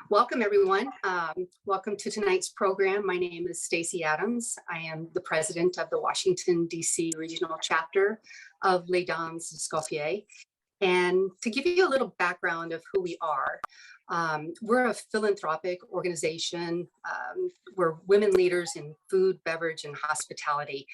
Welcome, everyone. Welcome to tonight's program. My name is Stacey Adams. I am the president of the Washington, D.C. regional chapter of Les Dames Escoffier. And to give you a little background of who we are, we're a philanthropic organization. We're women leaders in food, beverage, and hospitality.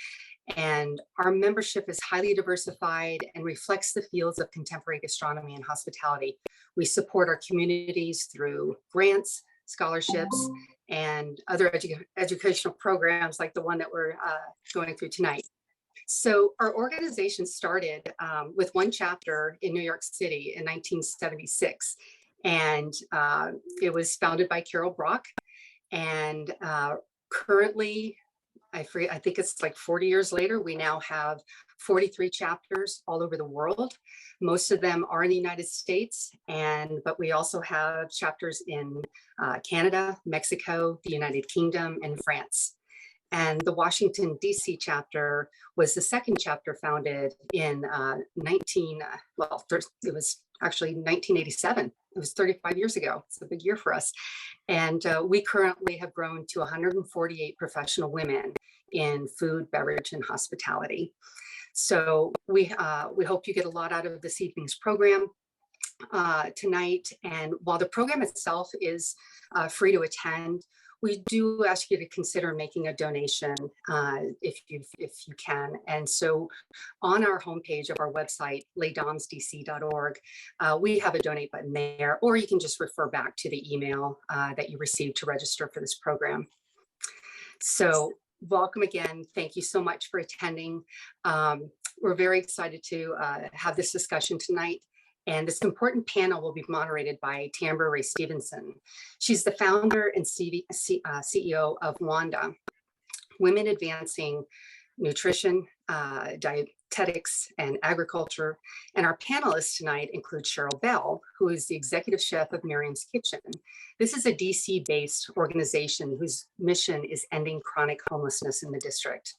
And our membership is highly diversified and reflects the fields of contemporary gastronomy and hospitality. We support our communities through grants, scholarships, and other educational programs like the one that we're going through tonight. So our organization started with one chapter in New York City in 1976. And it was founded by Carol Brock. And currently, I think it's like 40 years later, we now have 43 chapters all over the world. Most of them are in the United States, but we also have chapters in Canada, Mexico, the United Kingdom, and France. And the Washington, D.C. chapter was the second chapter founded in it was actually 1987. It was 35 years ago. It's a big year for us. And we currently have grown to 148 professional women in food, beverage, and hospitality. So we hope you get a lot out of this evening's program tonight. And while the program itself is free to attend, we do ask you to consider making a donation if you can. And so on our homepage of our website, lesdamesdc.org, we have a donate button there, or you can just refer back to the email that you received to register for this program. So welcome again. Thank you so much for attending. We're very excited to have this discussion tonight. And this important panel will be moderated by Tambra Raye Stevenson. She's the founder and CEO of WANDA, Women Advancing Nutrition, Dietetics, and Agriculture. And our panelists tonight include Cheryl Bell, who is the executive chef of Miriam's Kitchen. This is a DC-based organization whose mission is ending chronic homelessness in the district.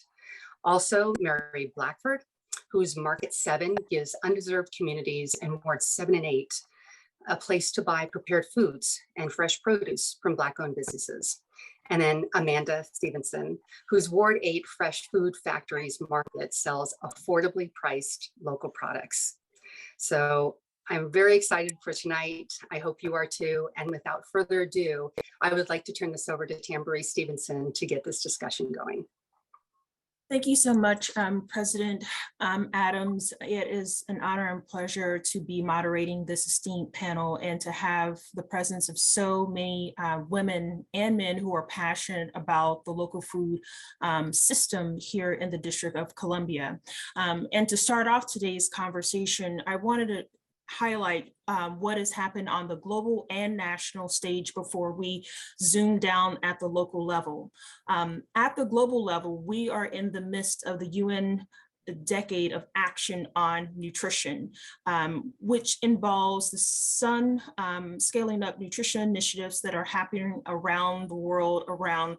Also, Mary Blackford, whose Market 7 gives undeserved communities in Wards 7 and 8 a place to buy prepared foods and fresh produce from Black-owned businesses. And then Amanda Stephenson, whose Ward 8 Fresh Food Factories Market sells affordably priced local products. So I'm very excited for tonight. I hope you are too. And without further ado, I would like to turn this over to Tambra Raye Stevenson to get this discussion going. Thank you so much, President Adams. It is an honor and pleasure to be moderating this esteemed panel and to have the presence of so many women and men who are passionate about the local food system here in the District of Columbia. And to start off today's conversation, I wanted to highlight what has happened on the global and national stage before we zoom down at the local level. At the global level, we are in the midst of the UN Decade of Action on Nutrition, which involves the sun scaling up nutrition initiatives that are happening around the world, around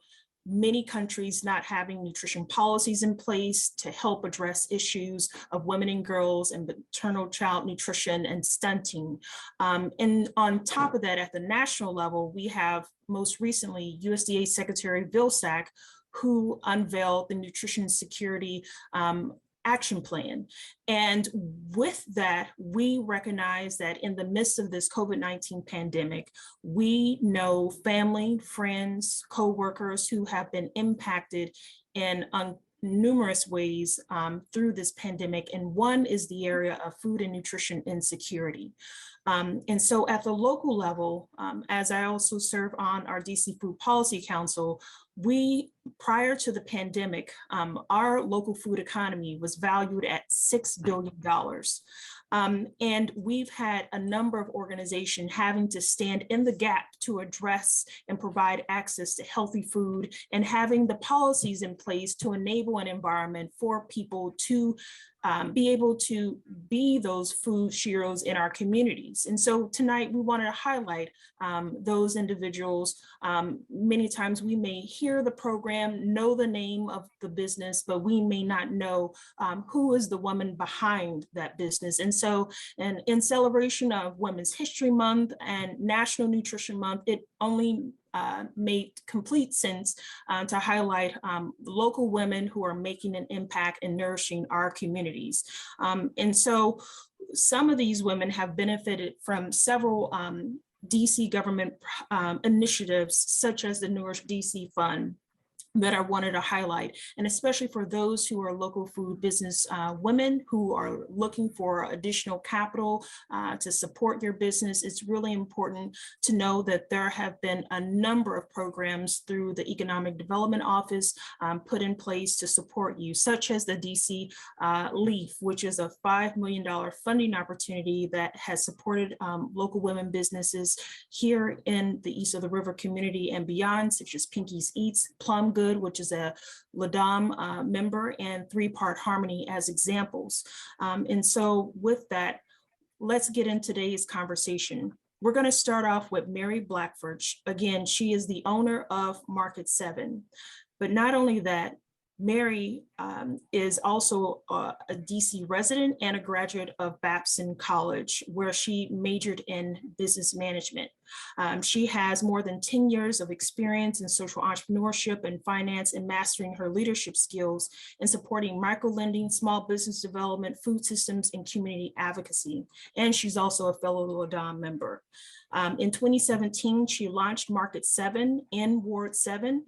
many countries not having nutrition policies in place to help address issues of women and girls and maternal child nutrition and stunting. And on top of that, at the national level, we have most recently USDA Secretary Vilsack, who unveiled the Nutrition Security Action Plan. And with that, we recognize that in the midst of this COVID-19 pandemic, we know family, friends, co-workers who have been impacted in numerous ways through this pandemic. And one is the area of food and nutrition insecurity. And so at the local level, as I also serve on our DC Food Policy Council, prior to the pandemic, our local food economy was valued at $6 billion. And we've had a number of organizations having to stand in the gap to address and provide access to healthy food and having the policies in place to enable an environment for people to be able to be those food sheroes in our communities. And so tonight we wanted to highlight those individuals. Many times we may hear the program, know the name of the business, but we may not know who is the woman behind that business. And so in celebration of Women's History Month and National Nutrition Month, it only made complete sense to highlight local women who are making an impact and nourishing our communities. And so some of these women have benefited from several DC government initiatives, such as the Nourish DC Fund, that I wanted to highlight, and especially for those who are local food business women who are looking for additional capital to support your business. It's really important to know that there have been a number of programs through the Economic Development Office put in place to support you, such as the DC LEAF, which is a $5 million funding opportunity that has supported local women businesses here in the East of the River community and beyond, such as Pinky's Eats, Plum Good, which is a Dame member, and 3-Part Harmony as examples. And so with that, let's get into today's conversation. We're going to start off with Mary Blackford. Again, she is the owner of Market 7. But not only that, Mary is also a DC resident and a graduate of Babson College, where she majored in business management. She has more than 10 years of experience in social entrepreneurship and finance, and mastering her leadership skills in supporting microlending, small business development, food systems, and community advocacy. And she's also a fellow LADAM member. In 2017, she launched Market 7 in Ward 7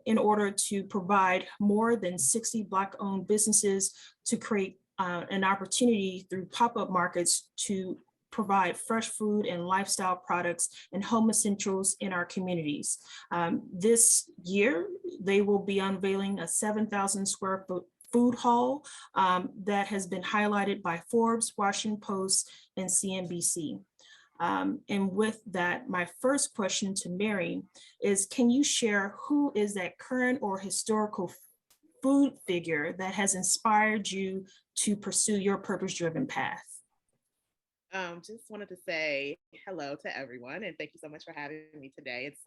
in order to provide more than 60 Black-owned businesses to create an opportunity through pop-up markets to provide fresh food and lifestyle products and home essentials in our communities. This year, they will be unveiling a 7,000 square foot food hall that has been highlighted by Forbes, Washington Post, and CNBC. And with that, my first question to Mary is, can you share who is that current or historical food figure that has inspired you to pursue your purpose-driven path? Just wanted to say hello to everyone, and thank you so much for having me today. It's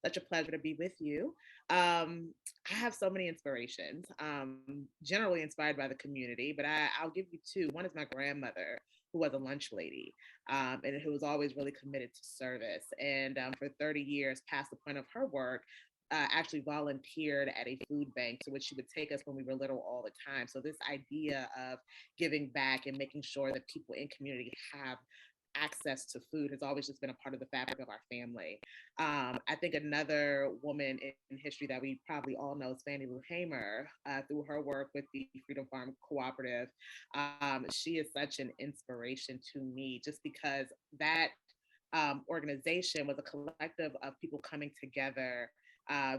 such a pleasure to be with you. I have so many inspirations, generally inspired by the community, but I'll give you two. One is my grandmother, who was a lunch lady, and who was always really committed to service. And for 30 years, past the point of her work, actually volunteered at a food bank to which she would take us when we were little all the time. So this idea of giving back and making sure that people in community have access to food has always just been a part of the fabric of our family. I think another woman in history that we probably all know is Fannie Lou Hamer, through her work with the Freedom Farm Cooperative. She is such an inspiration to me, just because that organization was a collective of people coming together,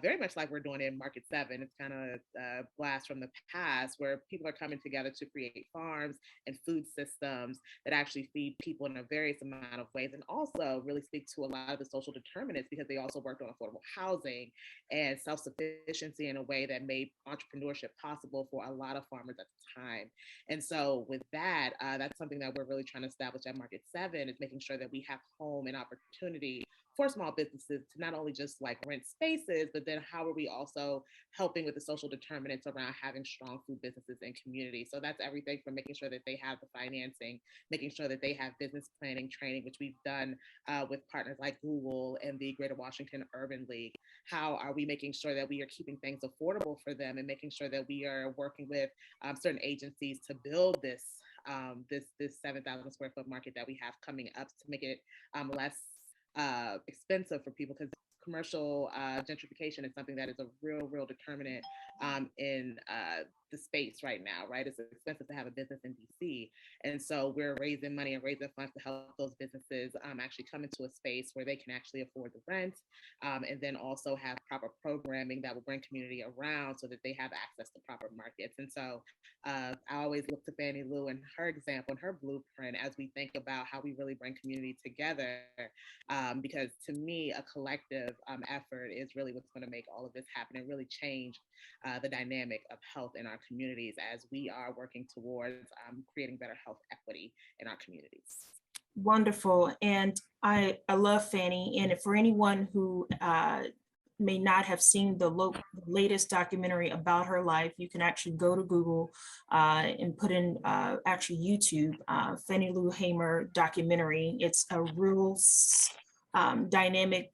very much like we're doing in Market 7. It's kind of a blast from the past, where people are coming together to create farms and food systems that actually feed people in a various amount of ways, and also really speak to a lot of the social determinants, because they also worked on affordable housing and self-sufficiency in a way that made entrepreneurship possible for a lot of farmers at the time. And so with that, that's something that we're really trying to establish at Market 7, is making sure that we have home and opportunity for small businesses to not only just like rent spaces, but then how are we also helping with the social determinants around having strong food businesses in communities. So that's everything from making sure that they have the financing, making sure that they have business planning training, which we've done with partners like Google and the Greater Washington Urban League. How are we making sure that we are keeping things affordable for them, and making sure that we are working with certain agencies to build this 7,000 square foot market that we have coming up, to make it less expensive for people, because commercial gentrification is something that is a real determinant in the space right now, right? It's expensive to have a business in DC. And so we're raising money and raising funds to help those businesses actually come into a space where they can actually afford the rent, and then also have proper programming that will bring community around so that they have access to proper markets. And so I always look to Fannie Lou and her example and her blueprint as we think about how we really bring community together, because to me, a collective effort is really what's going to make all of this happen and really change the dynamic of health in our communities as we are working towards creating better health equity in our communities. Wonderful. And I love Fanny. And for anyone who may not have seen the latest documentary about her life, you can actually go to Google and put in actually YouTube, Fannie Lou Hamer documentary. It's a real dynamic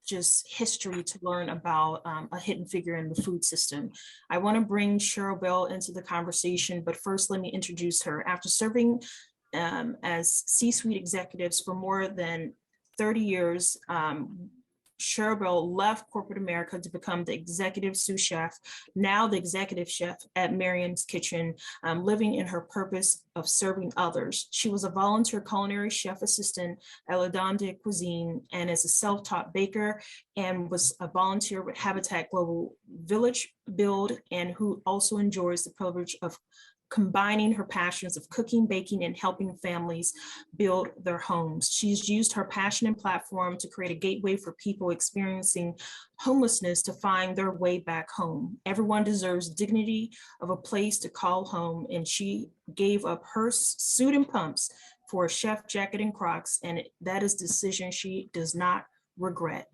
just history to learn about a hidden figure in the food system. I want to bring Cheryl Bell into the conversation, but first let me introduce her. After serving as C-suite executives for more than 30 years, Cheryl Bell left corporate America to become the executive sous chef, now the executive chef at Miriam's Kitchen, living in her purpose of serving others. She was a volunteer culinary chef assistant at La Dame de Cuisine and is a self-taught baker, and was a volunteer with Habitat Global Village Build, and who also enjoys the privilege of combining her passions of cooking, baking, and helping families build their homes. She's used her passion and platform to create a gateway for people experiencing homelessness to find their way back home. Everyone deserves dignity of a place to call home, and she gave up her suit and pumps for a chef jacket and Crocs, and that is a decision she does not regret.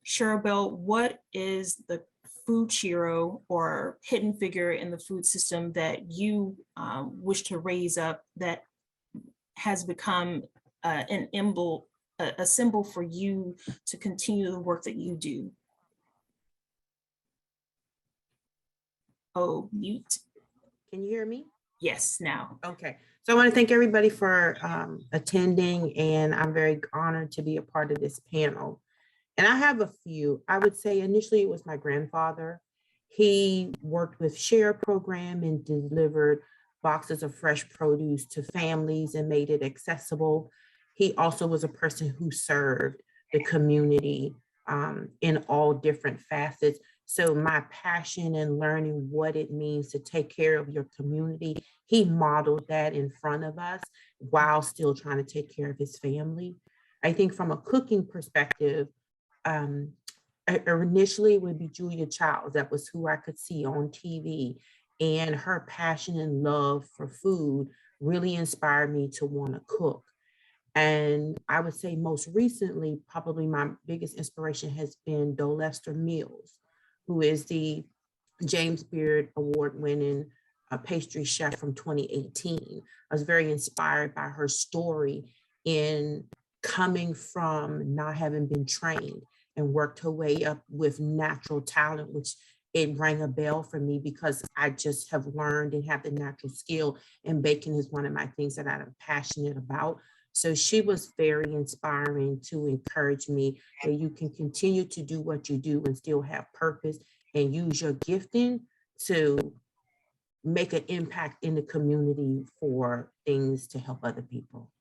Cheryl Bell, what is the food hero or hidden figure in the food system that you wish to raise up that has become an symbol, a symbol for you to continue the work that you do? Oh, mute. Can you hear me? Yes, now. Okay. So I want to thank everybody for attending, and I'm very honored to be a part of this panel. And I have a few. I would say initially it was my grandfather. He worked with Share program and delivered boxes of fresh produce to families and made it accessible. He also was a person who served the community in all different facets. So my passion in learning what it means to take care of your community, he modeled that in front of us while still trying to take care of his family. I think from a cooking perspective, initially it would be Julia Childs. That was who I could see on TV, and her passion and love for food really inspired me to want to cook. And I would say most recently, probably my biggest inspiration has been Dolester Mills, who is the James Beard Award winning pastry chef from 2018. I was very inspired by her story in coming from not having been trained and worked her way up with natural talent, which it rang a bell for me because I just have learned and have the natural skill, and baking is one of my things that I'm passionate about. So she was very inspiring to encourage me that you can continue to do what you do and still have purpose and use your gifting to make an impact in the community for things to help other people.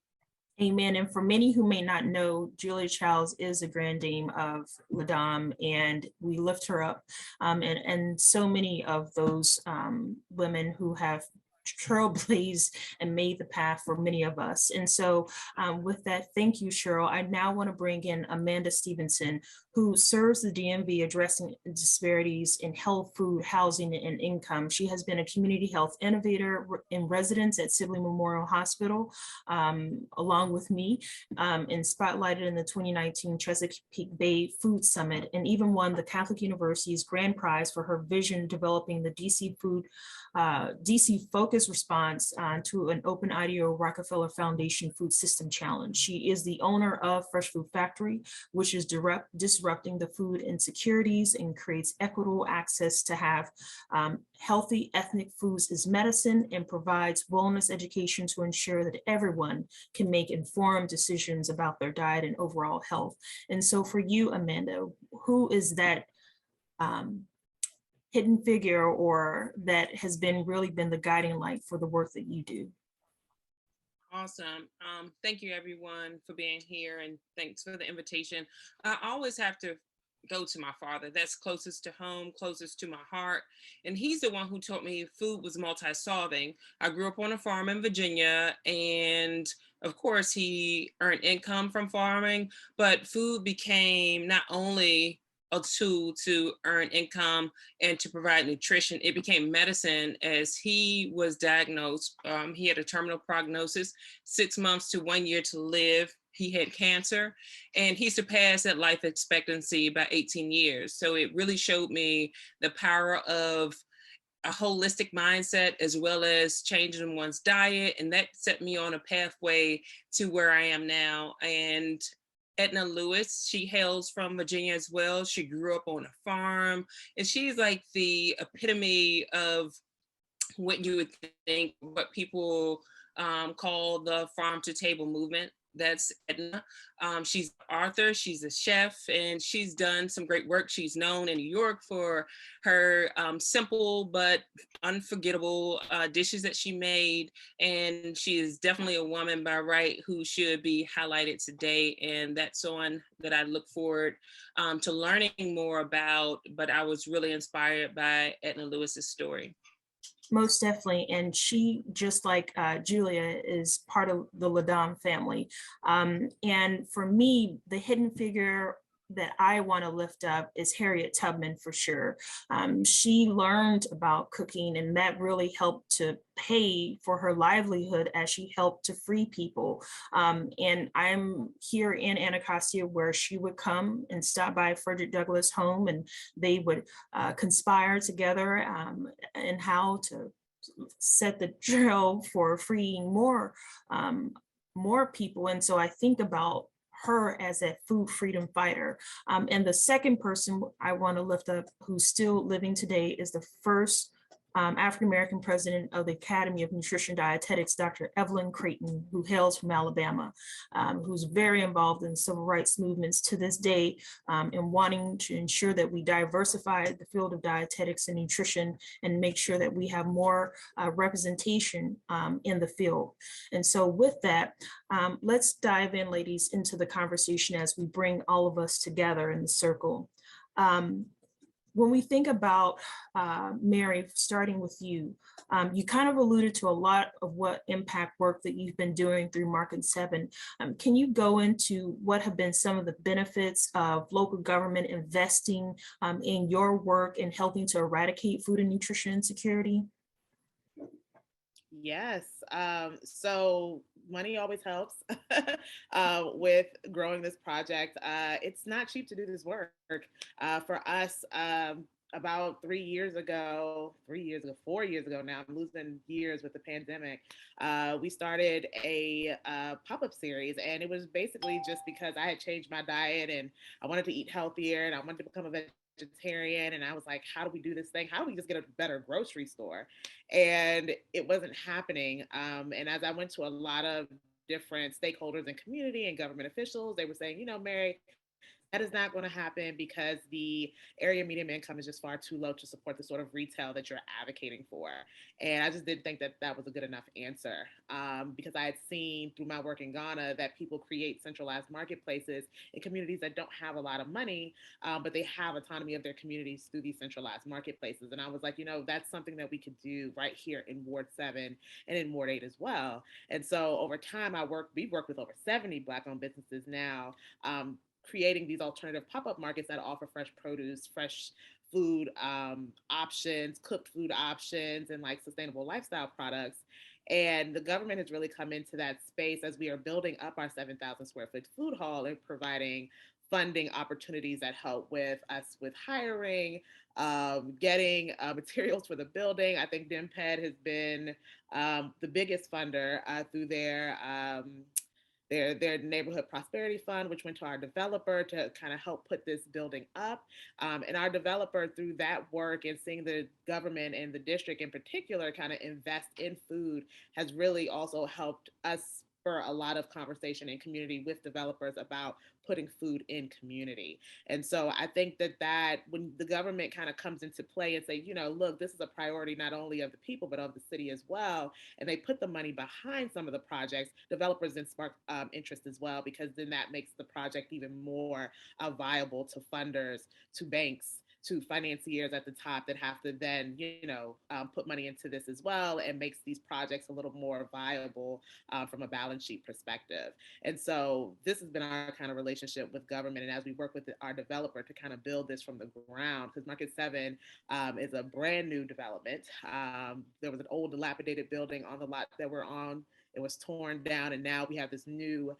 Amen. And for many who may not know, Julia Childs is a grand dame of La Dame, and we lift her up. And so many of those women who have trailblazed and made the path for many of us. And so with that, thank you, Cheryl. I now want to bring in Amanda Stephenson, who serves the DMV addressing disparities in health, food, housing, and income. She has been a community health innovator in residence at Sibley Memorial Hospital, along with me, and spotlighted in the 2019 Chesapeake Bay Food Summit, and even won the Catholic University's grand prize for her vision developing the DC focus response to an Open IDEO Rockefeller Foundation Food System Challenge. She is the owner of Fresh Food Factory, which is disrupting the food insecurities and creates equitable access to have healthy ethnic foods as medicine, and provides wellness education to ensure that everyone can make informed decisions about their diet and overall health. And so for you, Amanda, who is that hidden figure or that has really been the guiding light for the work that you do? Awesome. Thank you everyone for being here, and thanks for the invitation. I always have to go to my father. That's closest to home, closest to my heart. And he's the one who taught me food was multi-solving. I grew up on a farm in Virginia, and of course he earned income from farming, but food became not only a tool to earn income and to provide nutrition. It became medicine as he was diagnosed. He had a terminal prognosis, 6 months to 1 year to live. He had cancer and he surpassed that life expectancy by 18 years. So it really showed me the power of a holistic mindset as well as changing one's diet. And that set me on a pathway to where I am now. And Edna Lewis, she hails from Virginia as well. She grew up on a farm and she's like the epitome of what you would think, what people call the farm to table movement. That's Edna. She's an author, she's a chef, and she's done some great work. She's known in New York for her simple but unforgettable dishes that she made. And she is definitely a woman by right who should be highlighted today. And that's someone that I look forward to learning more about. But I was really inspired by Edna Lewis's story. Most definitely. And she, just like Julia, is part of the Ladam family. And for me, the hidden figure that I want to lift up is Harriet Tubman for sure. She learned about cooking and that really helped to pay for her livelihood as she helped to free people. And I'm here in Anacostia where she would come and stop by Frederick Douglass' home and they would conspire together and how to set the trail for freeing more people. And so I think about her as a food freedom fighter. And the second person I want to lift up who's still living today is the first African-American president of the Academy of Nutrition Dietetics, Dr. Evelyn Creighton, who hails from Alabama, who's very involved in civil rights movements to this day and wanting to ensure that we diversify the field of dietetics and nutrition and make sure that we have more representation in the field. And so with that, let's dive in, ladies, into the conversation as we bring all of us together in the circle. When we think about Mary, starting with you, you kind of alluded to a lot of what impact work that you've been doing through Market 7. Can you go into what have been some of the benefits of local government investing in your work and helping to eradicate food and nutrition insecurity? Yes. So money always helps with growing this project. It's not cheap to do this work. For us, about 4 years ago now, I'm losing years with the pandemic, we started a pop-up series. And it was basically just because I had changed my diet and I wanted to eat healthier and I wanted to become a vegetarian. And I was like, how do we do this thing? How do we just get a better grocery store? And it wasn't happening. And as I went to a lot of different stakeholders and community and government officials, they were saying, you know, Mary, that is not going to happen because the area median income is just far too low to support the sort of retail that you're advocating for. And I just didn't think that that was a good enough answer because I had seen through my work in Ghana that people create centralized marketplaces in communities that don't have a lot of money, but they have autonomy of their communities through these centralized marketplaces. And I was like, you know, that's something that we could do right here in Ward 7 and in Ward 8 as well. And so over time, we've worked with over 70 Black-owned businesses now, creating these alternative pop-up markets that offer fresh produce, fresh food options, cooked food options, and like sustainable lifestyle products. And the government has really come into that space as we are building up our 7,000 square foot food hall and providing funding opportunities that help with us with hiring, getting materials for the building. I think DMPED has been the biggest funder through their neighborhood prosperity fund, which went to our developer to kind of help put this building up. And our developer, through that work and seeing the government and the district in particular kind of invest in food, has really also helped us for a lot of conversation in community with developers about putting food in community. And so I think that when the government kind of comes into play and say, you know, look, this is a priority not only of the people, but of the city as well, and they put the money behind some of the projects, developers then spark interest as well, because then that makes the project even more viable to funders, to banks, to financiers at the top that have to then, put money into this as well, and makes these projects a little more viable from a balance sheet perspective. And so this has been our kind of relationship with government. And as we work with our developer to kind of build this from the ground, because Market 7 is a brand new development. There was an old dilapidated building on the lot that we're on. It was torn down, and now we have this new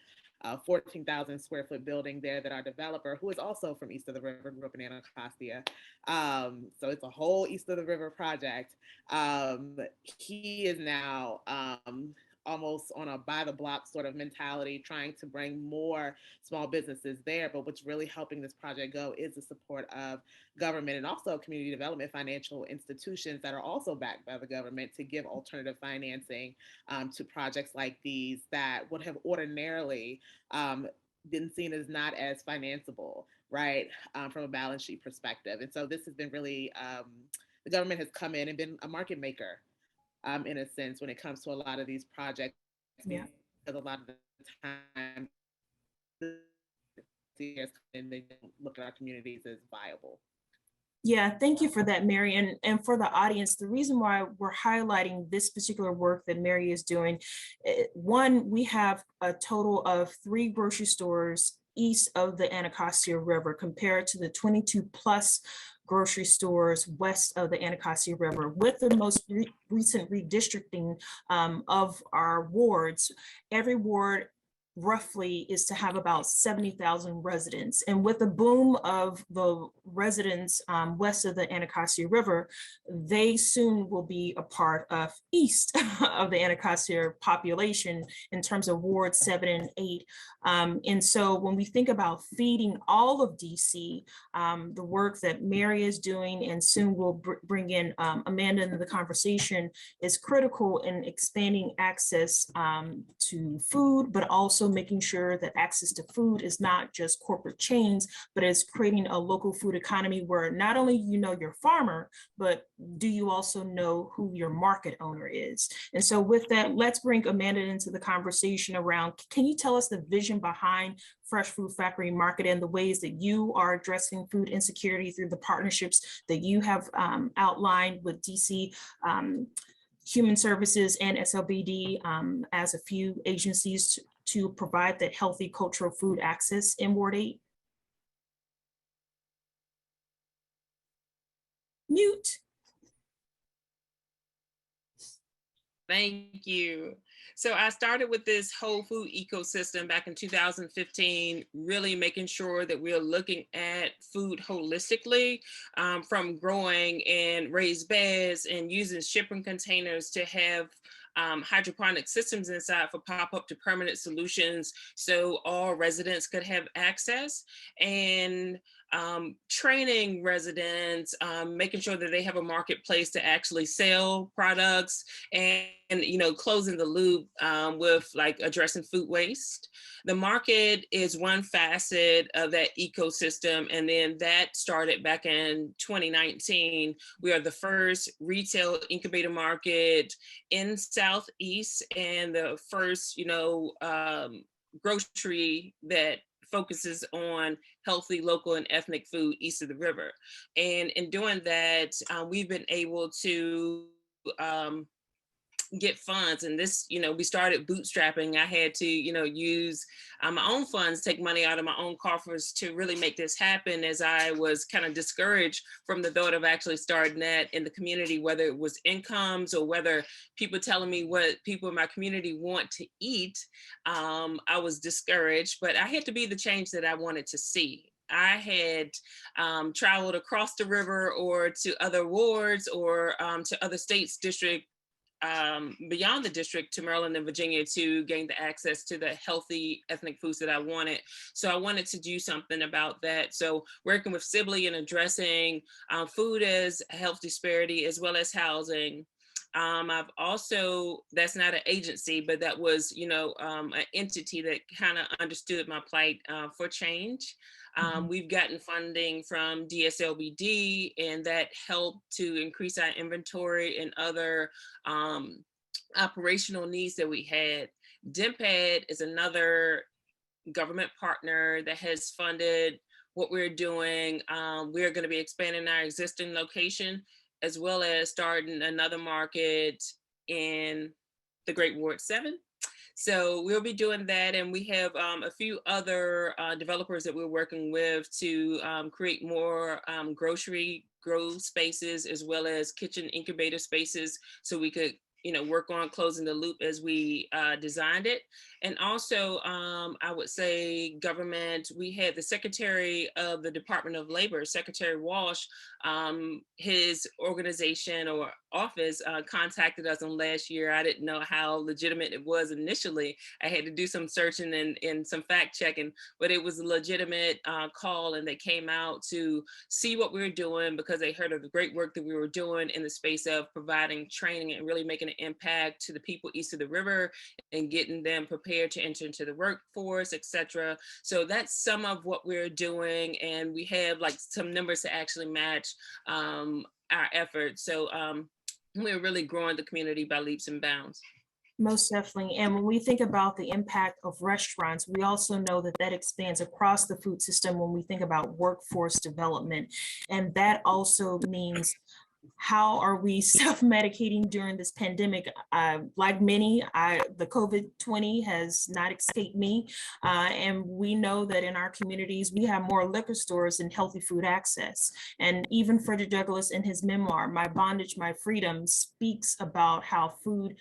14,000 square foot building there that our developer, who is also from East of the River, grew up in Anacostia. So it's a whole East of the River project. He is now almost on a by the block sort of mentality, trying to bring more small businesses there. But what's really helping this project go is the support of government and also community development financial institutions that are also backed by the government to give alternative financing to projects like these that would have ordinarily been seen as not as financeable, right, from a balance sheet perspective. And so this has been really, the government has come in and been a market maker in a sense when it comes to a lot of these projects. Yeah. Because a lot of the time, and they don't look at our communities as viable. Yeah, thank you for that, Mary. And for the audience, the reason why we're highlighting this particular work that Mary is doing, one, we have a total of 3 grocery stores east of the Anacostia River compared to the 22 plus grocery stores west of the Anacostia River. With the most recent redistricting of our wards, every ward roughly is to have about 70,000 residents. And with the boom of the residents west of the Anacostia River, they soon will be a part of east of the Anacostia population in terms of Ward 7 and 8. And so when we think about feeding all of DC, the work that Mary is doing, and soon we'll bring in Amanda into the conversation, is critical in expanding access to food, but also making sure that access to food is not just corporate chains, but is creating a local food economy where not only you know your farmer, but do you also know who your market owner is? And so with that, let's bring Amanda into the conversation around, can you tell us the vision behind Fresh Food Factory Market and the ways that you are addressing food insecurity through the partnerships that you have outlined with DC Human Services and SLBD as a few agencies to provide that healthy cultural food access in Ward 8? Mute. Thank you. So I started with this whole food ecosystem back in 2015, really making sure that we're looking at food holistically, from growing in raised beds and using shipping containers to have hydroponic systems inside for pop-up to permanent solutions so all residents could have access, and training residents, making sure that they have a marketplace to actually sell products, and closing the loop with like addressing food waste. The market is one facet of that ecosystem, and then that started back in 2019. We are the first retail incubator market in Southeast, and the first grocery that focuses on healthy local and ethnic food east of the river. And in doing that, we've been able to get funds. And this, we started bootstrapping. I had to, use my own funds, take money out of my own coffers to really make this happen, as I was kind of discouraged from the thought of actually starting that in the community, whether it was incomes or whether people telling me what people in my community want to eat. I was discouraged, but I had to be the change that I wanted to see. I had traveled across the river or to other wards or to other states, district, beyond the district to Maryland and Virginia to gain the access to the healthy ethnic foods that I wanted. So I wanted to do something about that. So working with Sibley and addressing food as health disparity as well as housing. I've also, that's not an agency, but that was, an entity that kind of understood my plight for change. We've gotten funding from DSLBD, and that helped to increase our inventory and other operational needs that we had. DMPAD is another government partner that has funded what we're doing. We're going to be expanding our existing location, as well as starting another market in the Great Ward 7. So we'll be doing that, and we have a few other developers that we're working with to create more grocery grow spaces, as well as kitchen incubator spaces, so we could work on closing the loop as we designed it. And also, I would say government, we had the Secretary of the Department of Labor, Secretary Walsh, his organization or office contacted us on last year. I didn't know how legitimate it was initially. I had to do some searching and some fact checking, but it was a legitimate call, and they came out to see what we were doing because they heard of the great work that we were doing in the space of providing training and really making an impact to the people east of the river and getting them prepared to enter into the workforce, etc. So that's some of what we're doing, and we have like some numbers to actually match our efforts. So we're really growing the community by leaps and bounds. Most definitely. And when we think about the impact of restaurants, we also know that that expands across the food system when we think about workforce development. And that also means, how are we self-medicating during this pandemic? Like many, the COVID-20 has not escaped me. And we know that in our communities, we have more liquor stores and healthy food access. And even Frederick Douglass in his memoir, My Bondage, My Freedom, speaks about how food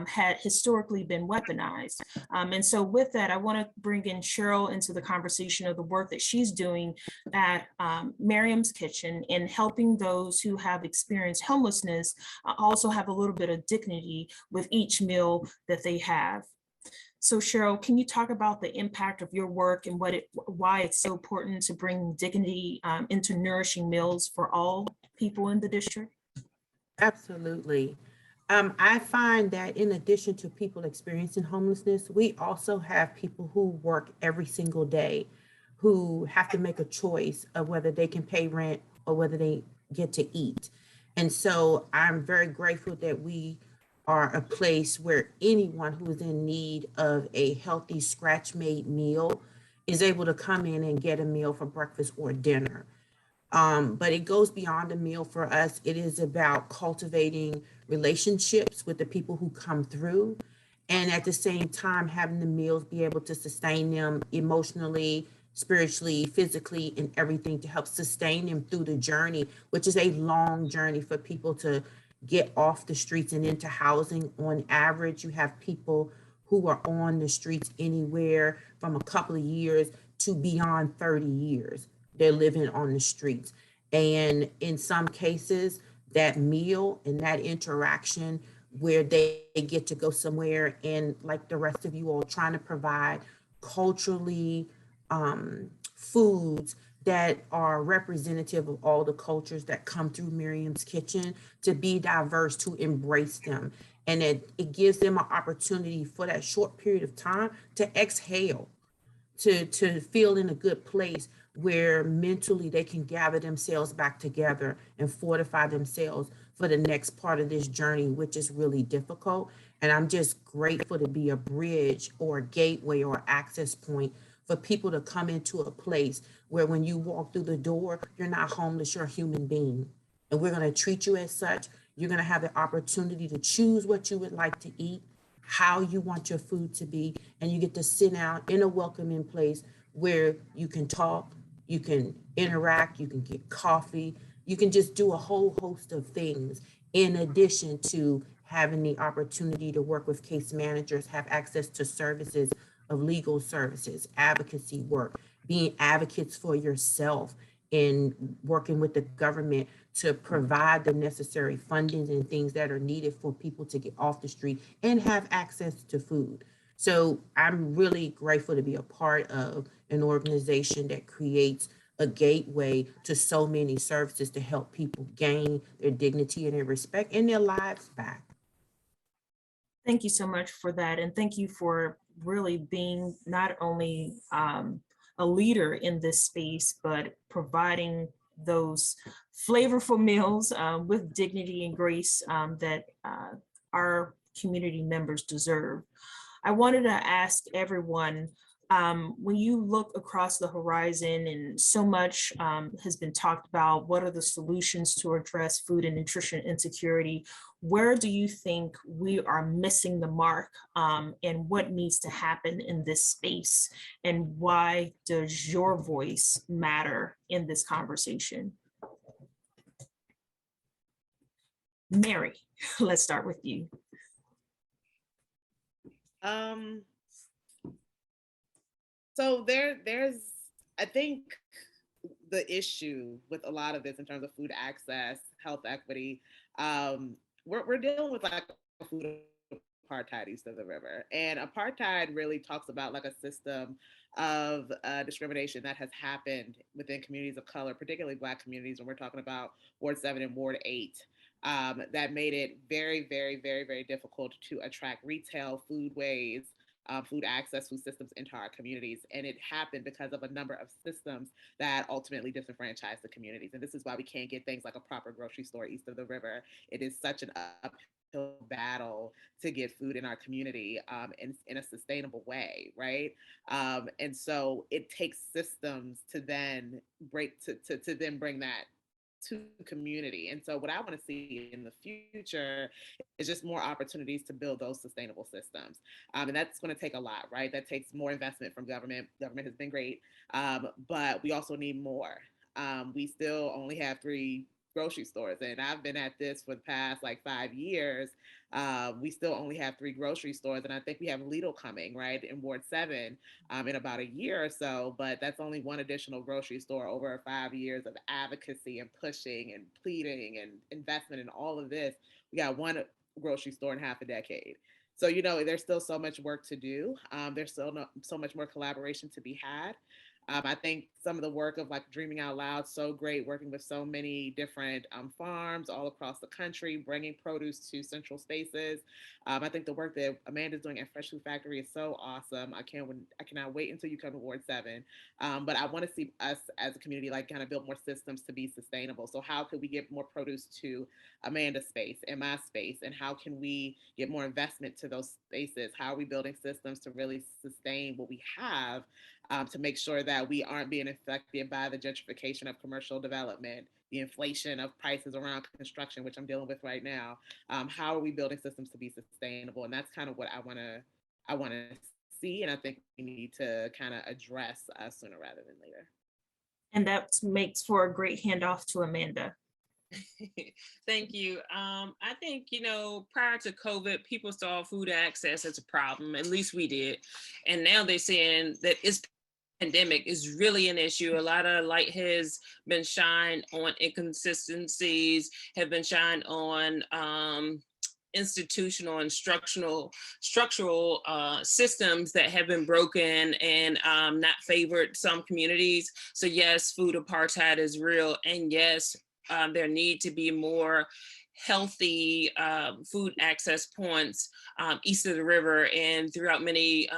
had historically been weaponized. And so with that, I want to bring in Cheryl into the conversation of the work that she's doing at Miriam's Kitchen in helping those who have experienced homelessness also have a little bit of dignity with each meal that they have. So Cheryl, can you talk about the impact of your work and why it's so important to bring dignity into nourishing meals for all people in the district? Absolutely. I find that in addition to people experiencing homelessness, we also have people who work every single day who have to make a choice of whether they can pay rent or whether they get to eat. And so I'm very grateful that we are a place where anyone who's in need of a healthy scratch-made meal is able to come in and get a meal for breakfast or dinner. But it goes beyond a meal for us. It is about cultivating relationships with the people who come through, and at the same time having the meals be able to sustain them emotionally, spiritually, physically, and everything to help sustain them through the journey, which is a long journey for people to get off the streets and into housing. On average, you have people who are on the streets anywhere from a couple of years to beyond 30 years. They're living on the streets. And in some cases, that meal and that interaction where they get to go somewhere and, like the rest of you all, trying to provide culturally foods that are representative of all the cultures that come through Miriam's Kitchen, to be diverse, to embrace them. And it gives them an opportunity for that short period of time to exhale, to feel in a good place where mentally they can gather themselves back together and fortify themselves for the next part of this journey, which is really difficult. And I'm just grateful to be a bridge or a gateway or access point for people to come into a place where when you walk through the door, you're not homeless, you're a human being. And we're going to treat you as such. You're going to have the opportunity to choose what you would like to eat, how you want your food to be, and you get to sit down in a welcoming place where you can talk, you can interact, you can get coffee, you can just do a whole host of things in addition to having the opportunity to work with case managers, have access to services of legal services, advocacy work, being advocates for yourself, in working with the government to provide the necessary funding and things that are needed for people to get off the street and have access to food. So I'm really grateful to be a part of an organization that creates a gateway to so many services to help people gain their dignity and their respect and their lives back. Thank you so much for that. And thank you for really being not only a leader in this space, but providing those flavorful meals with dignity and grace that our community members deserve. I wanted to ask everyone, When you look across the horizon and so much has been talked about, what are the solutions to address food and nutrition insecurity? Where do you think we are missing the mark, and what needs to happen in this space? And why does your voice matter in this conversation? Mary, let's start with you. So there's, I think the issue with a lot of this in terms of food access, health equity, we're dealing with like food apartheid east of the river. And apartheid really talks about like a system of discrimination that has happened within communities of color, particularly Black communities, when we're talking about Ward 7 and Ward 8. That made it very, very, very, very difficult to attract retail foodways, food access, food systems into our communities. And it happened because of a number of systems that ultimately disenfranchised the communities. And this is why we can't get things like a proper grocery store east of the river. It is such an uphill battle to get food in our community in a sustainable way, right? And so it takes systems to then to then bring that to community. And so what I want to see in the future is just more opportunities to build those sustainable systems. And that's going to take a lot, right? That takes more investment from government. Government has been great, but we also need more. We still only have 3 grocery stores, and I've been at this for the past like 5 years. We still only have 3 grocery stores, and I think we have Lidl coming, right, in Ward 7 in about a year or so, but that's only one additional grocery store over 5 years of advocacy and pushing and pleading and investment in all of this. We got one grocery store in half a decade. So, you know, there's still so much work to do. There's still so much more collaboration to be had. I think some of the work of like Dreaming Out Loud, so great, working with so many different farms all across the country, bringing produce to central spaces. I think the work that Amanda's doing at Fresh Food Factory is so awesome. I cannot wait until you come to Ward 7. But I want to see us as a community like kind of build more systems to be sustainable. So how could we get more produce to Amanda's space and my space? And how can we get more investment to those spaces? How are we building systems to really sustain what we have? To make sure that we aren't being affected by the gentrification of commercial development, the inflation of prices around construction, which I'm dealing with right now. How are we building systems to be sustainable? And that's kind of what I want to see, and I think we need to kind of address sooner rather than later. And that makes for a great handoff to Amanda. Thank you. I think, you know, prior to COVID, people saw food access as a problem, at least we did. And now they're saying that it's pandemic is really an issue. A lot of light has been shined on inconsistencies, have been shined on institutional and structural systems that have been broken and not favored some communities. So yes, food apartheid is real, and yes, there need to be more healthy food access points east of the river and throughout many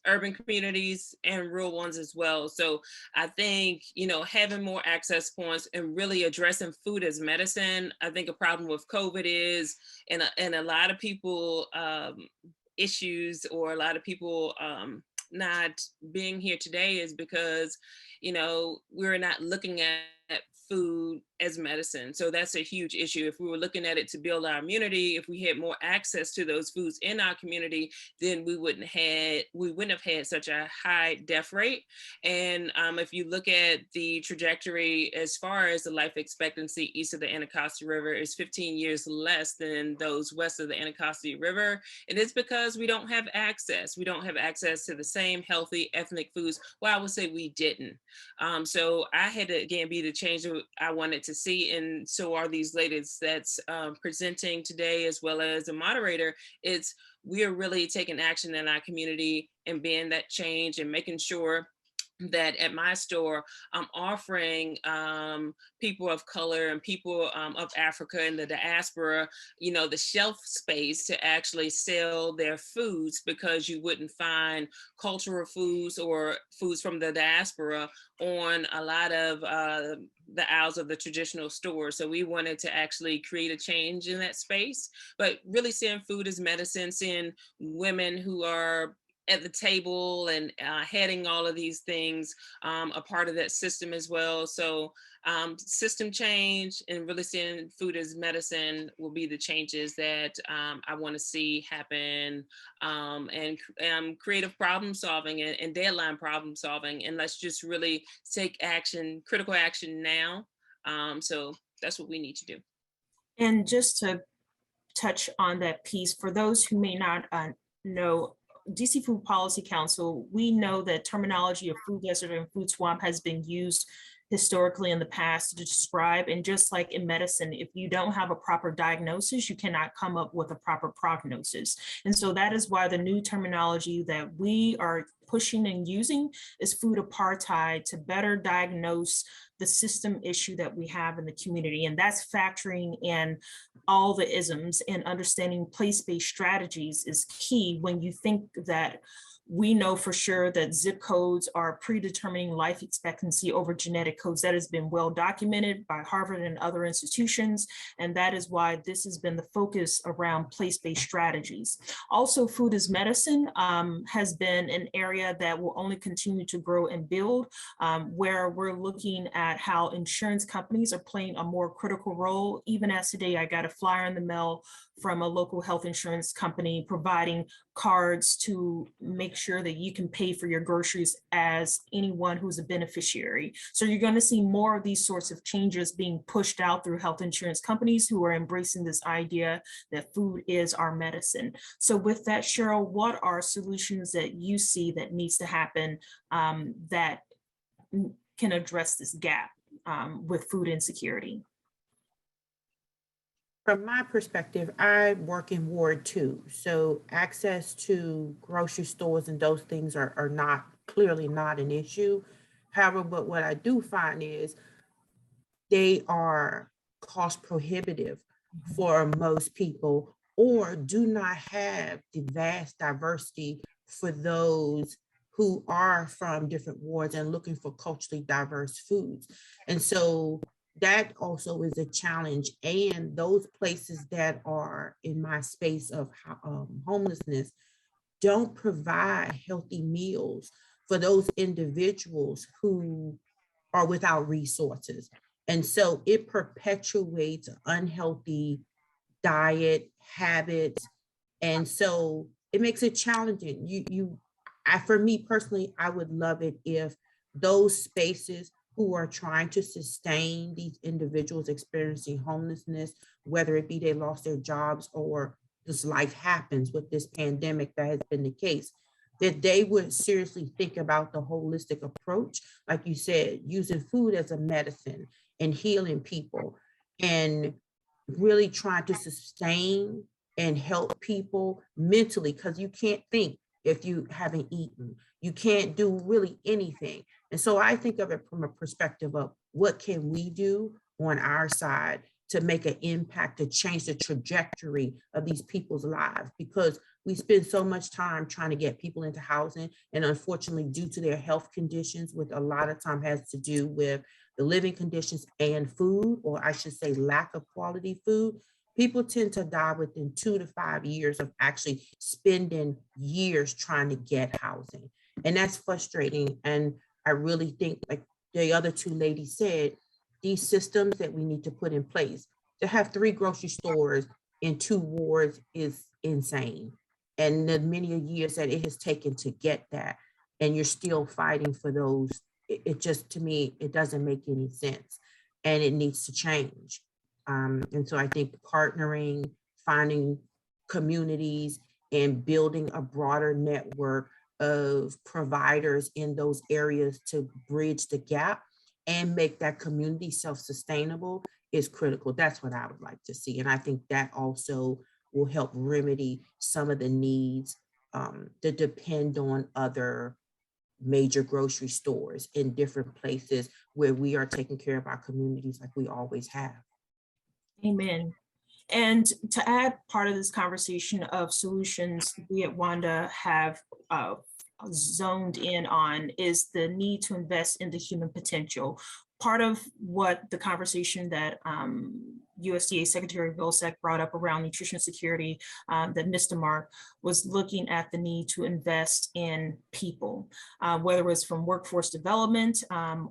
urban communities and rural ones as well. So I think, you know, having more access points and really addressing food as medicine. I think a problem with COVID is, and a lot of people issues, or a lot of people not being here today is because, you know, we're not looking at food as medicine. So that's a huge issue. If we were looking at it to build our immunity, if we had more access to those foods in our community, then we wouldn't have had such a high death rate. And if you look at the trajectory as far as the life expectancy east of the Anacostia River is 15 years less than those west of the Anacostia River. And it's because we don't have access. We don't have access to the same healthy ethnic foods. Well, I would say we didn't. So I had to, again, be the change that I wanted to see, and so are these ladies that's presenting today, as well as the moderator. It's, we are really taking action in our community and being that change and making sure that at my store, I'm offering people of color and people of Africa and the diaspora, you know, the shelf space to actually sell their foods, because you wouldn't find cultural foods or foods from the diaspora on a lot of the aisles of the traditional stores. So we wanted to actually create a change in that space, but really seeing food as medicine, seeing women who are at the table and heading all of these things, a part of that system as well. So system change and really seeing food as medicine will be the changes that I want to see happen, and creative problem solving and deadline problem solving. And let's just really take action, critical action now. So that's what we need to do. And just to touch on that piece, for those who may not know, DC Food Policy Council, we know that terminology of food desert and food swamp has been used historically in the past to describe, and just like in medicine, if you don't have a proper diagnosis, you cannot come up with a proper prognosis. And so that is why the new terminology that we are pushing and using is food apartheid, to better diagnose the system issue that we have in the community. And that's factoring in all the isms, and understanding place-based strategies is key when you think that we know for sure that zip codes are predetermining life expectancy over genetic codes. That has been well documented by Harvard and other institutions. And that is why this has been the focus around place-based strategies. Also, food as medicine has been an area that will only continue to grow and build, where we're looking at how insurance companies are playing a more critical role. Even as today, I got a flyer in the mail from a local health insurance company providing cards to make sure that you can pay for your groceries as anyone who's a beneficiary. So you're going to see more of these sorts of changes being pushed out through health insurance companies who are embracing this idea that food is our medicine. So with that, Cheryl, what are solutions that you see that needs to happen that can address this gap with food insecurity? From my perspective, I work in Ward 2, so access to grocery stores and those things are not clearly not an issue. However, but what I do find is they are cost prohibitive for most people, or do not have the vast diversity for those who are from different wards and looking for culturally diverse foods. And so that also is a challenge. And those places that are in my space of homelessness don't provide healthy meals for those individuals who are without resources. And so it perpetuates unhealthy diet habits. And so it makes it challenging. For me personally, I would love it if those spaces who are trying to sustain these individuals experiencing homelessness, whether it be they lost their jobs or this life happens with this pandemic, that has been the case, that they would seriously think about the holistic approach, like you said, using food as a medicine and healing people, and really trying to sustain and help people mentally, because you can't think if you haven't eaten. You can't do really anything. And so I think of it from a perspective of what can we do on our side to make an impact, to change the trajectory of these people's lives, because we spend so much time trying to get people into housing, and unfortunately, due to their health conditions, which a lot of time has to do with the living conditions and food, or I should say lack of quality food, people tend to die within 2 to 5 years of actually spending years trying to get housing. And that's frustrating. And I really think, like the other two ladies said, these systems that we need to put in place, to have 3 grocery stores in 2 wards is insane. And the many years that it has taken to get that, and you're still fighting for those, it just, to me, it doesn't make any sense, and it needs to change. And so I think partnering, finding communities, and building a broader network of providers in those areas to bridge the gap and make that community self-sustainable is critical. That's what I would like to see. And I think that also will help remedy some of the needs that depend on other major grocery stores in different places where we are taking care of our communities like we always have. Amen. And to add part of this conversation of solutions we at WANDA have zoned in on is the need to invest in the human potential. Part of what the conversation that USDA Secretary Vilsack brought up around nutrition security that Mr. Mark was looking at the need to invest in people, whether it's from workforce development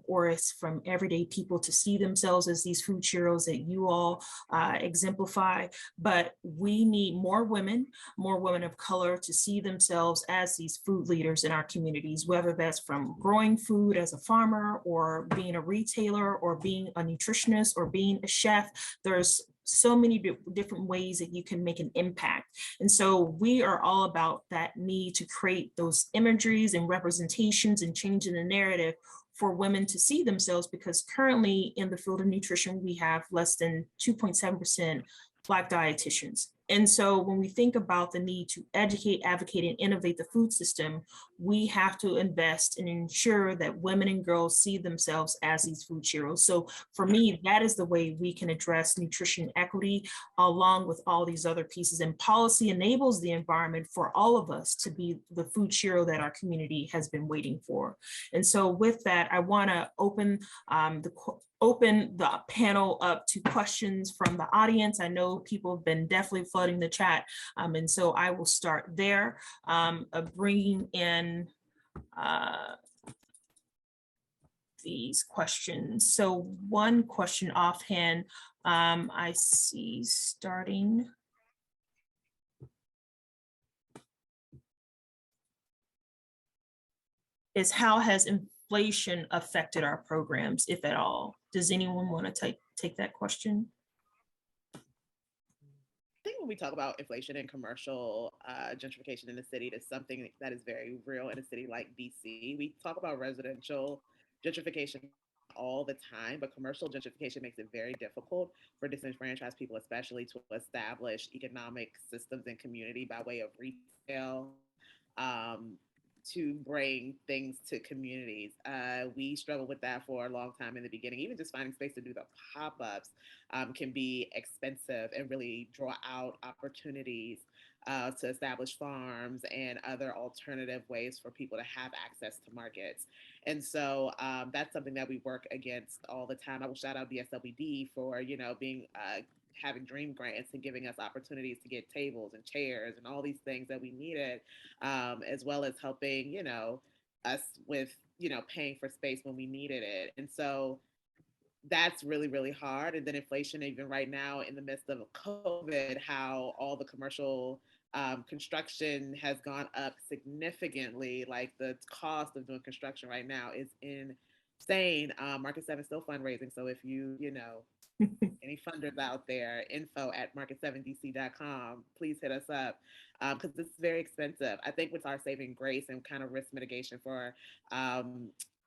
or it's from everyday people to see themselves as these food heroes that you all exemplify. But we need more women of color to see themselves as these food leaders in our communities, whether that's from growing food as a farmer or being a retailer or being a nutritionist or being a chef. There's so many different ways that you can make an impact. And so we are all about that need to create those imageries and representations and changing the narrative for women to see themselves, because currently in the field of nutrition, we have less than 2.7% Black dietitians. And so when we think about the need to educate, advocate, and innovate the food system, we have to invest and ensure that women and girls see themselves as these food heroes. So for me, that is the way we can address nutrition equity along with all these other pieces. And policy enables the environment for all of us to be the food hero that our community has been waiting for. And so with that, I want to open the panel up to questions from the audience. I know people have been definitely flooding the chat. And so I will start there, bringing in these questions. So one question offhand, I see starting. Is how has inflation affected our programs, if at all? Does anyone want to take that question? I think when we talk about inflation and commercial gentrification in the city, it's something that is very real in a city like DC. We talk about residential gentrification all the time, but commercial gentrification makes it very difficult for disenfranchised people, especially to establish economic systems and community by way of retail, to bring things to communities. We struggled with that for a long time in the beginning. Even just finding space to do the pop-ups can be expensive and really draw out opportunities to establish farms and other alternative ways for people to have access to markets. And so that's something that we work against all the time. I will shout out DSWD for, being having dream grants and giving us opportunities to get tables and chairs and all these things that we needed, as well as helping, us with, paying for space when we needed it. And so that's really, really hard. And then inflation, even right now in the midst of COVID, how all the commercial construction has gone up significantly. Like the cost of doing construction right now is insane. Market 7 is still fundraising. So if you, any funders out there, info@market7dc.com, please hit us up because this is very expensive. I think with our saving grace and kind of risk mitigation for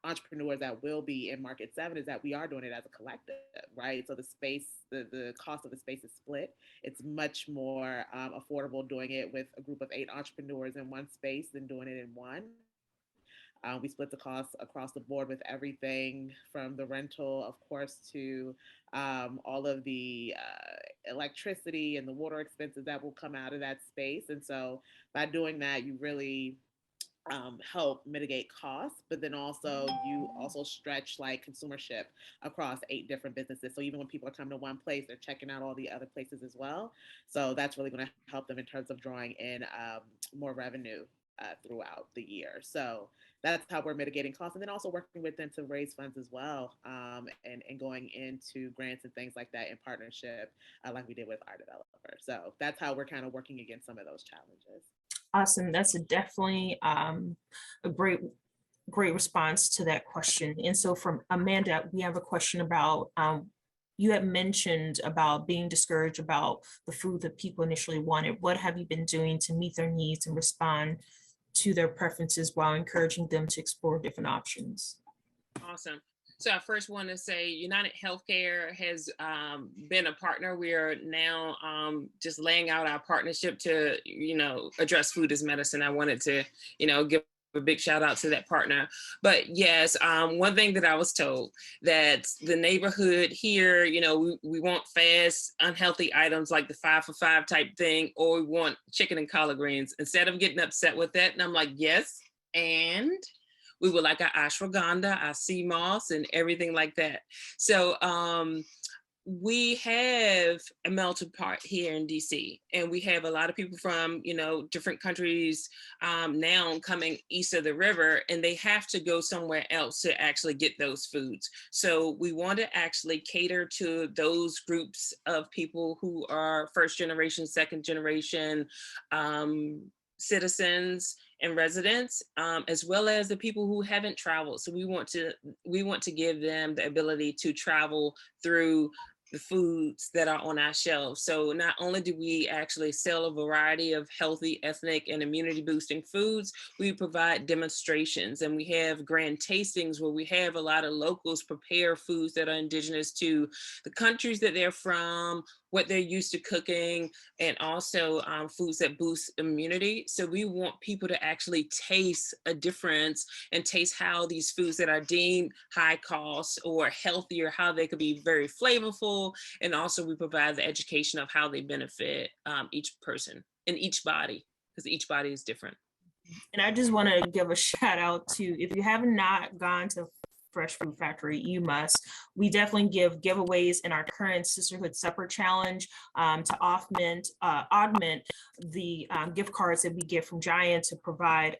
entrepreneurs that will be in Market 7 is that we are doing it as a collective, right? So the space, the cost of the space is split. It's much more affordable doing it with a group of 8 entrepreneurs in one space than doing it in one. We split the costs across the board with everything from the rental, of course, to all of the electricity and the water expenses that will come out of that space. And so by doing that, you really help mitigate costs, but then also you also stretch like consumership across 8 different businesses. So even when people are coming to one place, they're checking out all the other places as well. So that's really going to help them in terms of drawing in more revenue throughout the year. So that's how we're mitigating costs, and then also working with them to raise funds as well, and going into grants and things like that in partnership, like we did with our developer. So that's how we're kind of working against some of those challenges. Awesome. That's definitely a great response to that question. And so from Amanda, we have a question about, you had mentioned about being discouraged about the food that people initially wanted. What have you been doing to meet their needs and respond to their preferences while encouraging them to explore different options? Awesome. So I first want to say United Healthcare has been a partner. We are now just laying out our partnership to, address food as medicine. I wanted to, give a big shout out to that partner. But yes, one thing that I was told that the neighborhood here, we want fast, unhealthy items like the 5 for $5 type thing, or we want chicken and collard greens. Instead of getting upset with that, and I'm like, yes, and we would like our ashwagandha, our sea moss, and everything like that. So we have a melting pot here in DC, and we have a lot of people from, different countries now coming east of the river, and they have to go somewhere else to actually get those foods. So we want to actually cater to those groups of people who are first generation, second generation citizens and residents, as well as the people who haven't traveled. So we want to give them the ability to travel through the foods that are on our shelves. So not only do we actually sell a variety of healthy, ethnic, and immunity boosting foods, we provide demonstrations, and we have grand tastings where we have a lot of locals prepare foods that are indigenous to the countries that they're from, what they're used to cooking, and also foods that boost immunity. So we want people to actually taste a difference and taste how these foods that are deemed high cost or healthier, how they could be very flavorful. And also we provide the education of how they benefit each person and each body, because each body is different. And I just want to give a shout out to, if you have not gone to Fresh Food Factory, you must. We definitely give giveaways in our current Sisterhood Supper Challenge to augment the gift cards that we get from Giant to provide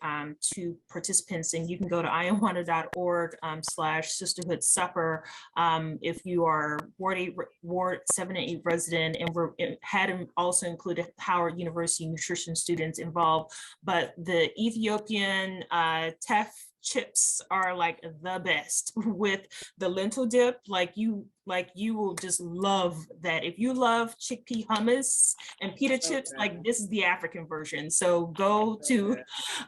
to participants. And you can go to iamwanda.org/sisterhood supper if you are Ward 7 and 8 resident, and had also included Howard University nutrition students involved. But the Ethiopian teff chips are like the best with the lentil dip. Like you will just love that. If you love chickpea hummus and pita chips, like this is the African version. So go to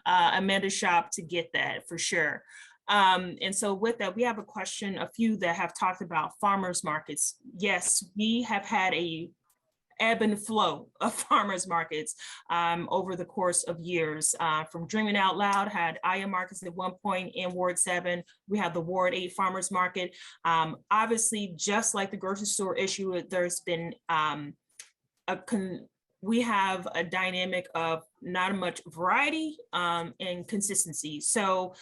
Amanda's shop to get that for sure. And so with that, we have a question, a few that have talked about farmers markets. Yes, we have had a ebb and flow of farmers markets over the course of years. From Dreaming Out Loud, had Aya markets at one point in Ward 7. We have the Ward 8 farmers market. Obviously, just like the grocery store issue, there's been we have a dynamic of not much variety and consistency. So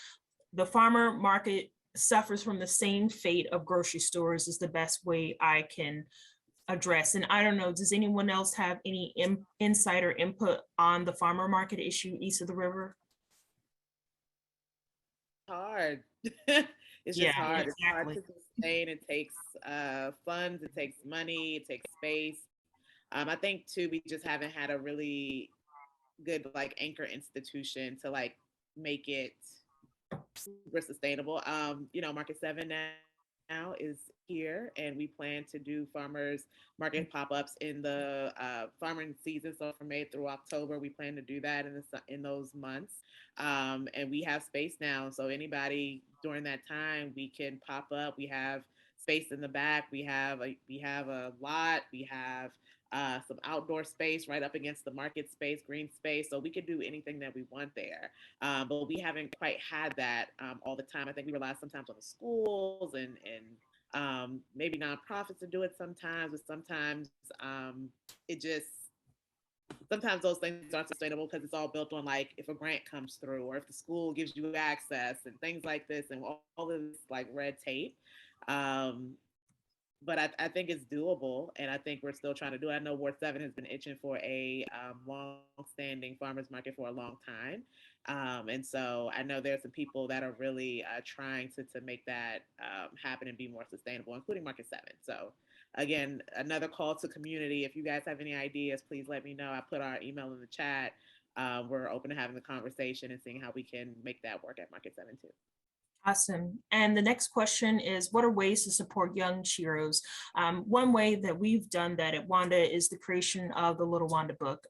the farmer market suffers from the same fate of grocery stores is the best way I can address. And I don't know, does anyone else have any insight or input on the farmer market issue east of the river? Hard. It's just hard. Exactly. It's hard to sustain. It takes funds, it takes money, it takes space. I think too, we just haven't had a really good anchor institution to make it super sustainable. Market 7 now is here, and we plan to do farmers market pop-ups in the farming season. So from May through October, we plan to do that in those months. And we have space now, so anybody during that time, we can pop up. We have space in the back. We have a lot. We have some outdoor space right up against the market space, green space. So we could do anything that we want there. But we haven't quite had that all the time. I think we rely sometimes on the schools and maybe nonprofits to do it sometimes, but sometimes sometimes those things aren't sustainable because it's all built on if a grant comes through or if the school gives you access and things like this and all of this red tape. But I think it's doable, and I think we're still trying to do it. I know Ward 7 has been itching for a long-standing farmers market for a long time. And so I know there's some people that are really trying to make that happen and be more sustainable, including Market 7. So again, another call to community. If you guys have any ideas, please let me know. I put our email in the chat. We're open to having the conversation and seeing how we can make that work at Market 7 too. Awesome. And the next question is, what are ways to support young Cheros? One way that we've done that at WANDA is the creation of the Little Wanda book.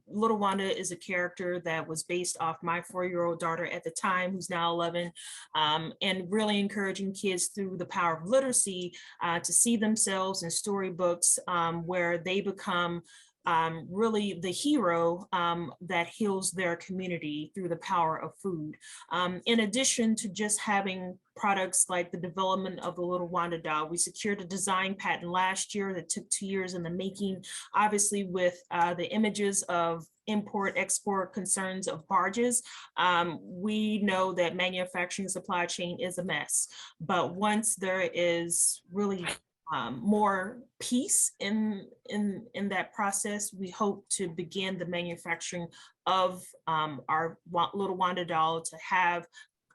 Little Wanda is a character that was based off my 4-year-old daughter at the time, who's now 11, and really encouraging kids through the power of literacy to see themselves in storybooks where they become really the hero that heals their community through the power of food. In addition to just having products like the development of the Little Wanda doll, we secured a design patent last year that took 2 years in the making. Obviously, with the images of import-export concerns of barges, we know that manufacturing supply chain is a mess. But once there is really more peace in that process, we hope to begin the manufacturing of our little Wanda doll to have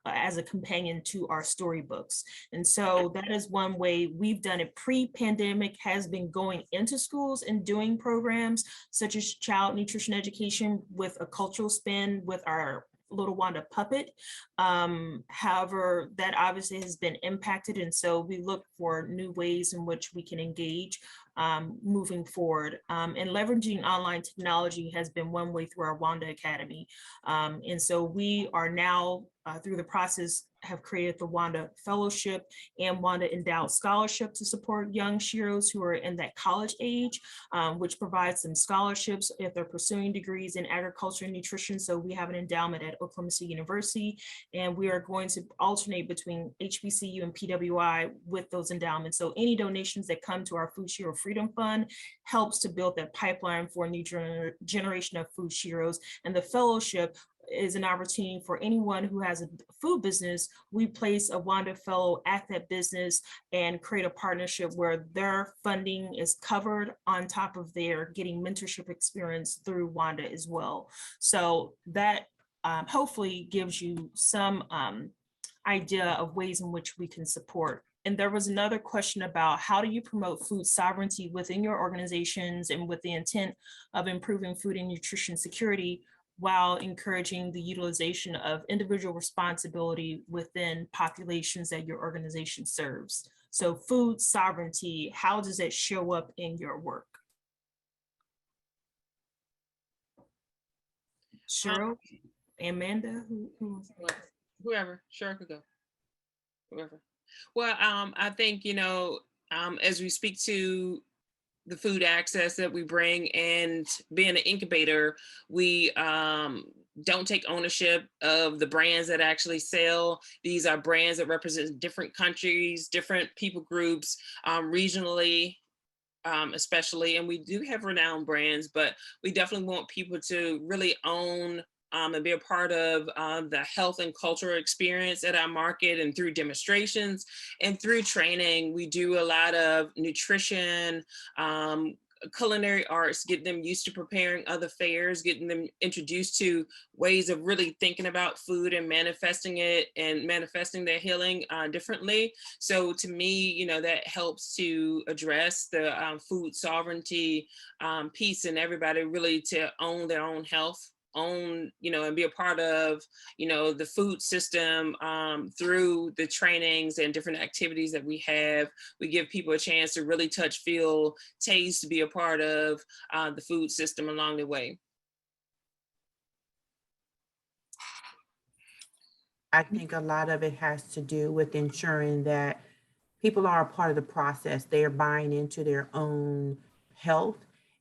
as a companion to our storybooks. And so that is one way we've done it pre-pandemic, has been going into schools and doing programs such as child nutrition education with a cultural spin with our little Wanda puppet. However, that obviously has been impacted. And so we look for new ways in which we can engage moving forward. And leveraging online technology has been one way through our WANDA Academy. And so we are now through the process have created the WANDA Fellowship and WANDA Endowed Scholarship to support young Sheroes who are in that college age, which provides them scholarships if they're pursuing degrees in agriculture and nutrition. So we have an endowment at Oklahoma State University, and we are going to alternate between HBCU and PWI with those endowments. So any donations that come to our Food Shero Freedom Fund helps to build that pipeline for a new generation of food sheroes. And the fellowship is an opportunity for anyone who has a food business. We place a WANDA fellow at that business and create a partnership where their funding is covered on top of their getting mentorship experience through WANDA as well. So that hopefully gives you some idea of ways in which we can support. And there was another question about how do you promote food sovereignty within your organizations and with the intent of improving food and nutrition security while encouraging the utilization of individual responsibility within populations that your organization serves. So food sovereignty, how does it show up in your work? Cheryl, Amanda, whoever, sure, could go, whoever. Well, I think, as we speak to the food access that we bring and being an incubator, we don't take ownership of the brands that actually sell. These are brands that represent different countries, different people groups, regionally, especially, and we do have renowned brands, but we definitely want people to really own and be a part of the health and cultural experience at our market, and through demonstrations and through training. We do a lot of nutrition, culinary arts, getting them used to preparing other fairs, getting them introduced to ways of really thinking about food and manifesting it and manifesting their healing differently. So to me, that helps to address the food sovereignty piece, and everybody really to own their own health, own, and be a part of, the food system through the trainings and different activities that we have. We give people a chance to really touch, feel, taste, to be a part of the food system along the way. I think a lot of it has to do with ensuring that people are a part of the process. They are buying into their own health.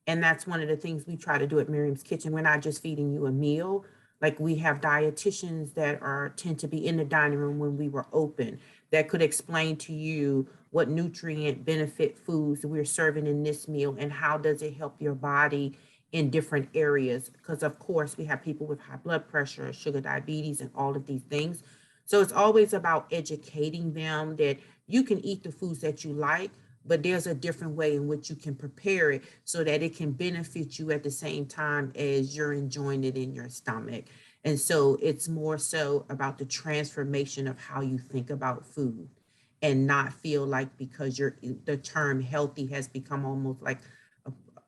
And that's one of the things we try to do at Miriam's Kitchen. We're not just feeding you a meal. Like, we have dietitians that tend to be in the dining room when we were open that could explain to you what nutrient benefit foods we're serving in this meal and how does it help your body in different areas. Because of course we have people with high blood pressure, sugar, diabetes, and all of these things. So it's always about educating them that you can eat the foods that you like, but there's a different way in which you can prepare it so that it can benefit you at the same time as you're enjoying it in your stomach. And so it's more so about the transformation of how you think about food, and not feel like because the term healthy has become almost like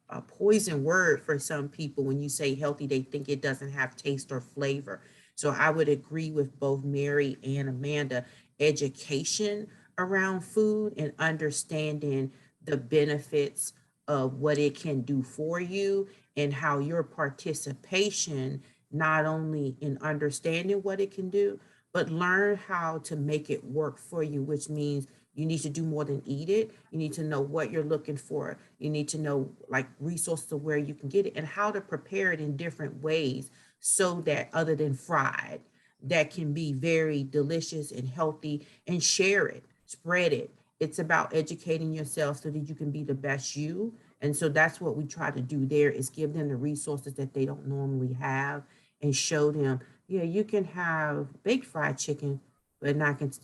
a poison word for some people. When you say healthy, they think it doesn't have taste or flavor. So I would agree with both Mary and Amanda. Education around food and understanding the benefits of what it can do for you, and how your participation, not only in understanding what it can do, but learn how to make it work for you, which means you need to do more than eat it. You need to know what you're looking for. You need to know like resources of where you can get it and how to prepare it in different ways, so that other than fried, that can be very delicious and healthy, and share it, spread it. It's about educating yourself so that you can be the best you. And so that's what we try to do there, is give them the resources that they don't normally have, and show them, yeah, you can have baked fried chicken, but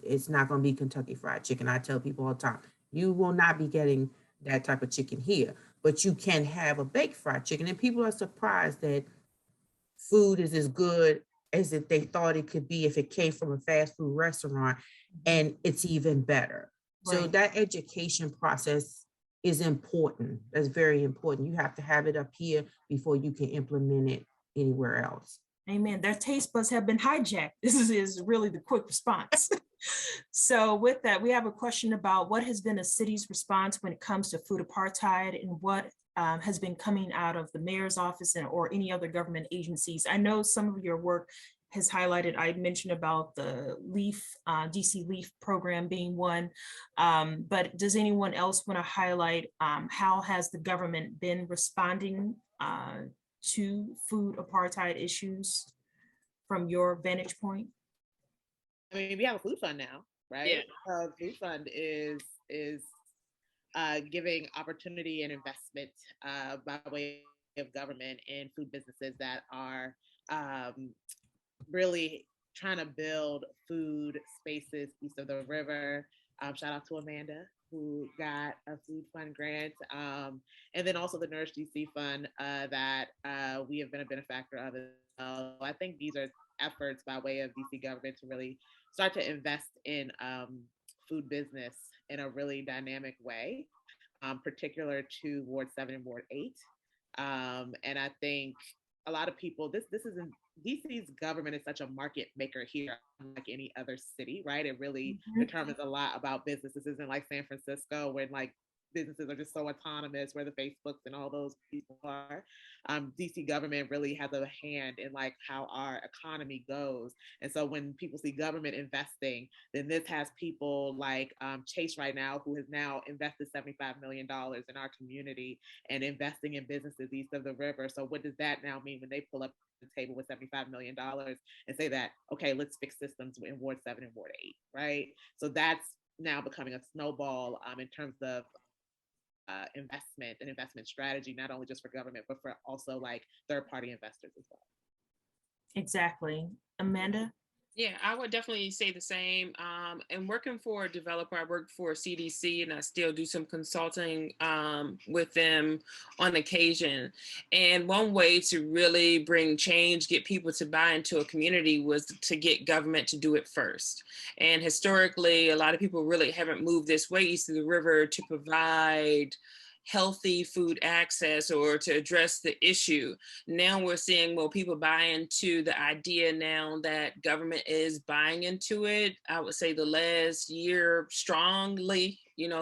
it's not going to be Kentucky Fried Chicken. I tell people all the time, You will not be getting that type of chicken here, but you can have a baked fried chicken. And people are surprised that food is as good as if they thought it could be if it came from a fast food restaurant, and it's even better. So Right. that education process is important. That's very important. You have to have it up here before you can implement it anywhere else. Amen. Their taste buds have been hijacked. This is really the quick response. So with that, we have a question about what has been a city's response when it comes to food apartheid, and what has been coming out of the mayor's office and or any other government agencies. I know some of your work has highlighted, I mentioned about the LEAF, DC LEAF program being one, but does anyone else want to highlight how has the government been responding to food apartheid issues from your vantage point? I mean, we have a food fund now, right? Food fund is giving opportunity and investment by way of government in food businesses that are really trying to build food spaces east of the river. Shout out to Amanda, who got a food fund grant. And then also the Nourish DC fund that we have been a benefactor of. I think these are efforts by way of DC government to really start to invest in food business in a really dynamic way, particular to Ward 7 and Ward 8. And I think a lot of people, this isn't, DC's government is such a market maker here, unlike any other city, right? It really determines a lot about business. This isn't like San Francisco, where like businesses are just so autonomous, where the Facebooks and all those people are. DC government really has a hand in like how our economy goes. And so when people see government investing, then this has people like Chase right now, who has now invested $75 million in our community and investing in businesses east of the river. So what does that now mean when they pull up the table with $75 million and say that, okay, let's fix systems in Ward 7 and Ward 8, right? So that's now becoming a snowball in terms of investment and investment strategy, not only just for government, but for also like third-party investors as well. Exactly. Amanda? Yeah, I would definitely say the same. And working for a developer, I work for CDC, and I still do some consulting with them on occasion. And one way to really bring change, get people to buy into a community, was to get government to do it first. And historically, a lot of people really haven't moved this way east of the river to provide healthy food access or to address the issue. Now we're seeing more people buy into the idea now that government is buying into it. I would say the last year strongly,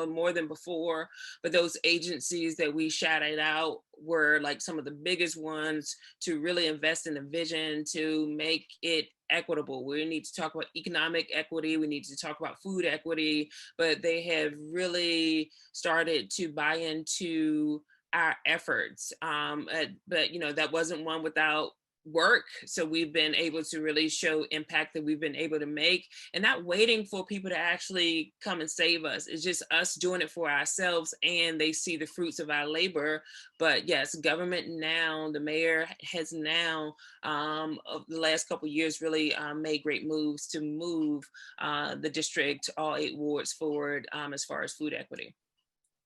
more than before, but those agencies that we shouted out were like some of the biggest ones to really invest in the vision to make it equitable. We need to talk about economic equity. We need to talk about food equity, but they have really started to buy into our efforts. But that wasn't one without work. So we've been able to really show impact that we've been able to make, and not waiting for people to actually come and save us. It's just us doing it for ourselves, and they see the fruits of our labor. But yes, government now, the mayor has now, of the last couple of years, really made great moves to move the district, all 8 wards forward as far as food equity.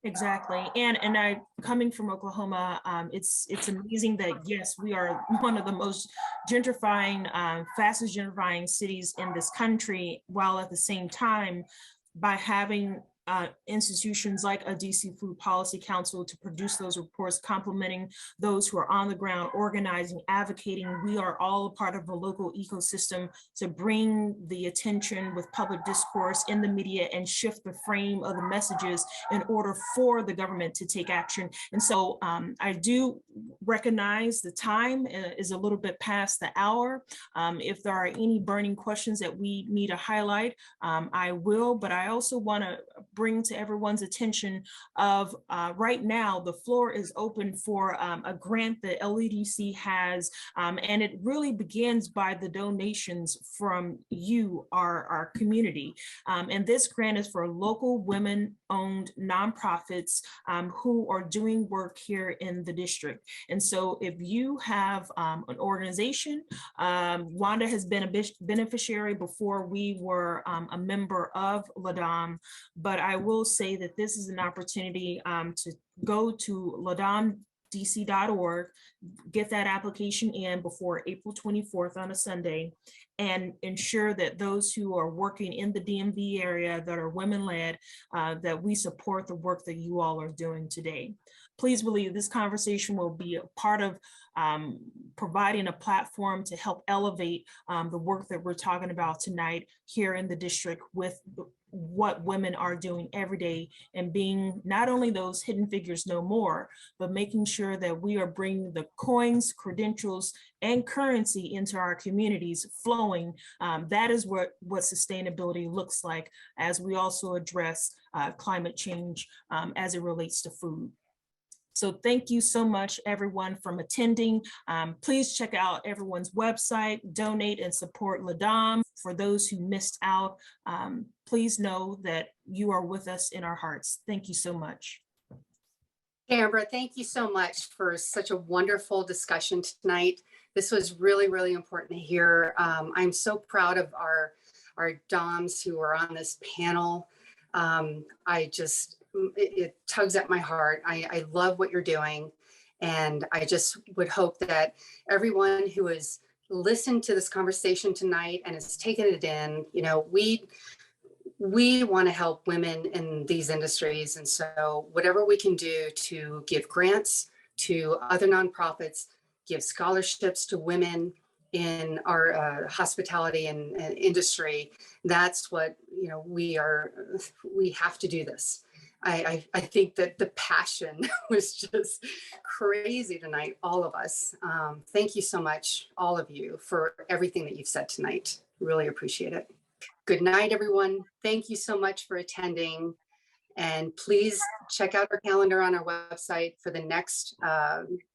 Exactly. And I, coming from Oklahoma, it's amazing that, yes, we are one of the most gentrifying, fastest gentrifying cities in this country, while at the same time, by having institutions like a DC Food Policy Council to produce those reports, complementing those who are on the ground, organizing, advocating. We are all a part of a local ecosystem to bring the attention with public discourse in the media and shift the frame of the messages in order for the government to take action. And so I do recognize the time is a little bit past the hour. If there are any burning questions that we need to highlight, I will, but I also want to bring to everyone's attention of right now, the floor is open for a grant that LEDC has, and it really begins by the donations from you, our community. And this grant is for local women-owned nonprofits who are doing work here in the district. And so if you have an organization, WANDA has been a beneficiary before we were a member of LADAM, but I will say that this is an opportunity to go to ladamdc.org, get that application in before April 24th on a Sunday, and ensure that those who are working in the DMV area that are women-led, that we support the work that you all are doing today. Please believe this conversation will be a part of providing a platform to help elevate the work that we're talking about tonight here in the district with what women are doing every day, and being not only those hidden figures no more, but making sure that we are bringing the coins, credentials, and currency into our communities flowing. That is what sustainability looks like as we also address climate change as it relates to food. So thank you so much, everyone, from attending. Please check out everyone's website, donate and support LADAM. For those who missed out, please know that you are with us in our hearts. Thank you so much. Tambra, thank you so much for such a wonderful discussion tonight. This was really, really important to hear. I'm so proud of our DOMs who are on this panel. It tugs at my heart. I love what you're doing. And I just would hope that everyone who has listened to this conversation tonight and has taken it in, we want to help women in these industries. And so whatever we can do to give grants to other nonprofits, give scholarships to women in our hospitality and industry, that's what, we have to do this. I think that the passion was just crazy tonight, all of us. Thank you so much, all of you, for everything that you've said tonight. Really appreciate it. Good night, everyone. Thank you so much for attending. And please check out our calendar on our website for the next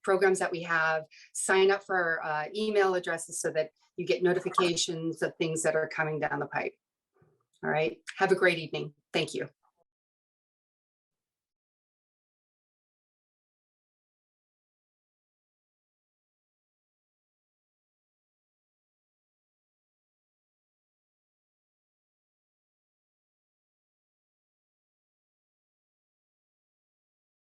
programs that we have. Sign up for our email addresses so that you get notifications of things that are coming down the pipe. All right. Have a great evening. Thank you.